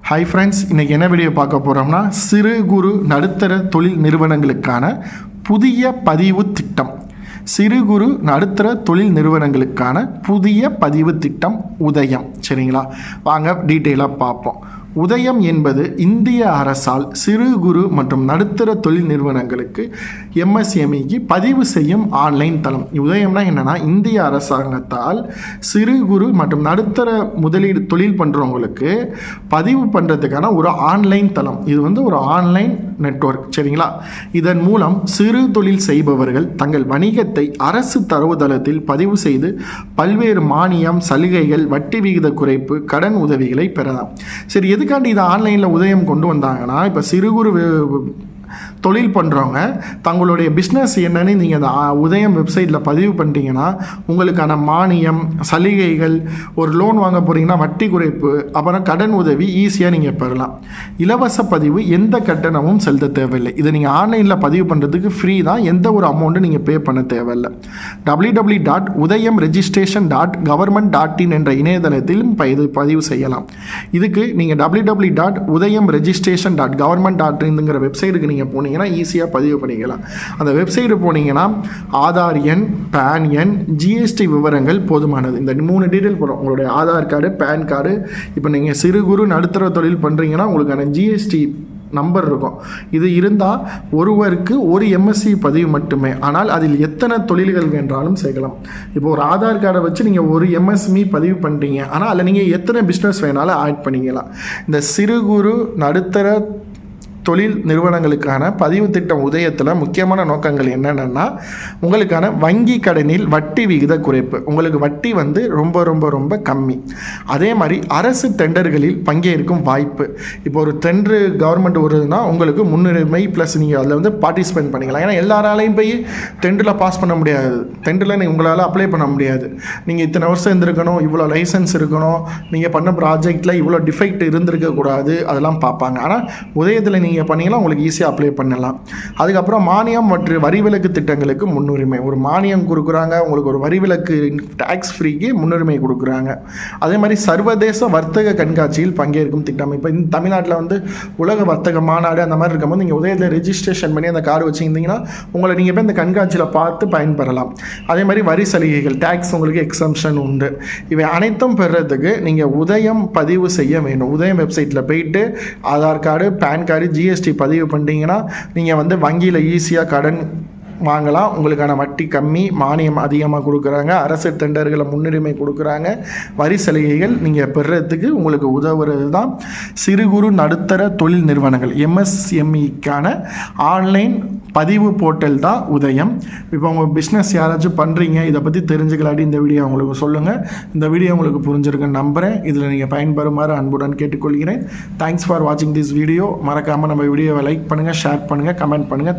Hi friends, இன்றைக்கி என்ன video பார்க்க போகிறோம்னா சிறு குறு நடுத்தர தொழில் நிறுவனங்களுக்கான புதிய பதிவு திட்டம். சிறு குறு நடுத்தர தொழில் நிறுவனங்களுக்கான புதிய பதிவு திட்டம் உதயம். சரிங்களா, வாங்க டீட்டெயிலாக பார்ப்போம். உதயம் என்பது இந்திய அரசால் சிறு குறு மற்றும் நடுத்தர தொழில் நிறுவனங்களுக்கு எம்எஸ்எம்இக்கு பதிவு செய்யும் ஆன்லைன் தளம். உதயம்னா என்னென்னா, இந்திய அரசாங்கத்தால் சிறு குறு மற்றும் நடுத்தர முதலீடு தொழில் பண்ணுறவங்களுக்கு பதிவு பண்ணுறதுக்கான ஒரு ஆன்லைன் தளம். இது ஒரு ஆன்லைன் நெட்வொர்க். சரிங்களா, இதன் மூலம் சிறு தொழில் செய்பவர்கள் தங்கள் வணிகத்தை அரசு தரவுத்தளத்தில் பதிவு செய்து பல்வேறு மானியம், சலுகைகள், வட்டி விகித குறைப்பு, கடன் உதவிகளை பெறலாம். சரி, எதுக்காண்டி இதை ஆன்லைனில் உதயம் கொண்டு வந்தாங்கன்னா, இப்போ சிறு குறு தொழில் பண்ணுறவங்க தங்களுடைய பிஸ்னஸ் என்னன்னு நீங்கள் அந்த உதயம் வெப்சைட்டில் பதிவு பண்ணிட்டீங்கன்னா உங்களுக்கான மானியம், சலுகைகள், ஒரு லோன் வாங்க போகிறீங்கன்னா வட்டி குறைப்பு, அப்புறம் கடன் உதவி ஈஸியாக நீங்கள் பெறலாம். இலவச பதிவு, எந்த கட்டணமும் செலுத்த தேவையில்லை. இதை நீங்கள் ஆன்லைனில் பதிவு பண்ணுறதுக்கு ஃப்ரீ தான், எந்த ஒரு அமௌண்ட்டும் நீங்கள் பே பண்ண தேவையில்லை. www.udayamregistration.government.in என்ற இணையதளத்திலும் பதிவு செய்யலாம். இதுக்கு நீங்கள் www.udayamregistration.government.in வெப்சைட்டுக்கு நீங்கள் போனீங்கன்னா ஈஸியாக பதிவு பண்ணிக்கலாம். அந்த வெப்சைட்டு போனீங்கன்னா ஆதார் எண், பேன் எண், ஜிஎஸ்டி விவரங்கள் போதுமானது. இந்த 3 டீட்டெயில் போகிறோம். உங்களுடைய ஆதார் கார்டு, பேன் கார்டு, இப்போ நீங்கள் சிறு குறு நடுத்தர தொழில் பண்ணுறீங்கன்னா உங்களுக்கான ஜிஎஸ்டி நம்பர் இருக்கும். இது இருந்தால் ஒருவருக்கு ஒரு எம்எஸ்சி பதிவு மட்டுமே. ஆனால் அதில் எத்தனை தொழில்கள் என்றாலும் சேர்க்கலாம். இப்போ ஒரு ஆதார் கார்டை வச்சு நீங்கள் ஒரு எம்எஸ்எம்இ பதிவு பண்ணுறீங்க, ஆனால் அதில் நீங்கள் எத்தனை பிஸ்னஸ் வேணாலும் ஆட் பண்ணிக்கலாம். இந்த சிறு குறு நடுத்தர தொழில் நிறுவனங்களுக்கான பதிவு திட்டம் உதயத்தில் முக்கியமான நோக்கங்கள் என்னென்னா, உங்களுக்கான வங்கி கடனில் வட்டி விகித குறைப்பு. உங்களுக்கு வட்டி ரொம்ப ரொம்ப ரொம்ப கம்மி. அதே மாதிரி அரசு டெண்டர்களில் பங்கேற்கும் வாய்ப்பு. இப்போ ஒரு டெண்டரு கவர்மெண்ட் வருதுன்னா உங்களுக்கு முன்னுரிமை, ப்ளஸ் நீங்கள் அதில் பார்ட்டிசிபேட் பண்ணிக்கலாம். ஏன்னா எல்லாராலையும் போய் டெண்டரில் பாஸ் பண்ண முடியாது. டெண்டரில் உங்களால் அப்ளை பண்ண முடியாது. நீங்கள் இத்தனை வருஷம் இருந்திருக்கணும், இவ்வளோ லைசன்ஸ் இருக்கணும், நீங்கள் பண்ண ப்ராஜெக்டில் இவ்வளோ டிஃபெக்ட் இருந்திருக்கக்கூடாது, அதெல்லாம் பார்ப்பாங்க. ஆனால் உதயத்தில் நீங்கள் பண்ணிங்கன்னா உங்களுக்கு ஈஸியாக அப்ளை பண்ணலாம். அதுக்கப்புறம் மானியம் மற்றும் வரி விலக்கு திட்டங்களுக்கு முன்னுரிமை. ஒரு மானியம் கொடுக்குறாங்க, உங்களுக்கு ஒரு வரி விலக்கு டேக்ஸ் ஃப்ரீக்கு முன்னுரிமை கொடுக்குறாங்க. அதே மாதிரி சர்வதேச வர்த்தக கண்காட்சியில் பங்கேற்கும் திட்டம். இப்போ இந்த தமிழ்நாட்டில் உலக வர்த்தக மாநாடு அந்த மாதிரி இருக்கும்போது நீங்கள் உதயத்தில் ரெஜிஸ்ட்ரேஷன் பண்ணி அந்த கார்டு வச்சுருந்தீங்கன்னா உங்களை நீங்கள் போய் இந்த கண்காட்சியில் பார்த்து பயன்பெறலாம். அதே மாதிரி வரி சலுகைகள், டேக்ஸ் உங்களுக்கு எக்ஸம்ஷன் உண்டு. இவை அனைத்தும் பெறுறதுக்கு நீங்கள் உதயம் பதிவு செய்ய வேண்டும். உதயம் வெப்சைட்டில் போயிட்டு Aadhaar card, PAN card, GST பதிவு பண்ணிட்டீங்கன்னா நீங்கள் வங்கியில் ஈஸியாக கடன் வாங்கலாம். உங்களுக்கான வட்டி கம்மி, மானியம் அதிகமாக கொடுக்குறாங்க, அரசு டெண்டர்களை முன்னுரிமை கொடுக்குறாங்க, வரி சலுகைகள் நீங்கள் பெறுறதுக்கு உங்களுக்கு உதவுறது தான் சிறு குறு நடுத்தர தொழில் நிறுவனங்கள் எம்எஸ்எம்இக்கான ஆன்லைன் பதிவு போர்ட்டல் தான் உதயம். இப்போ உங்கள் பிஸ்னஸ் யாராச்சும் பண்ணுறீங்க, இதை பற்றி தெரிஞ்சுக்கலாட்டி இந்த வீடியோ உங்களுக்கு சொல்லுங்கள். இந்த வீடியோ உங்களுக்கு புரிஞ்சிருக்குன்னு நம்புகிறேன். இதில் நீங்கள் பயன்பெறுமாறு அன்புடன் கேட்டுக்கொள்கிறேன். தேங்க்ஸ் ஃபார் வாட்சிங் திஸ் வீடியோ. மறக்காமல் நம்ம வீடியோவை லைக் பண்ணுங்கள், ஷேர் பண்ணுங்கள், கமெண்ட் பண்ணுங்கள்.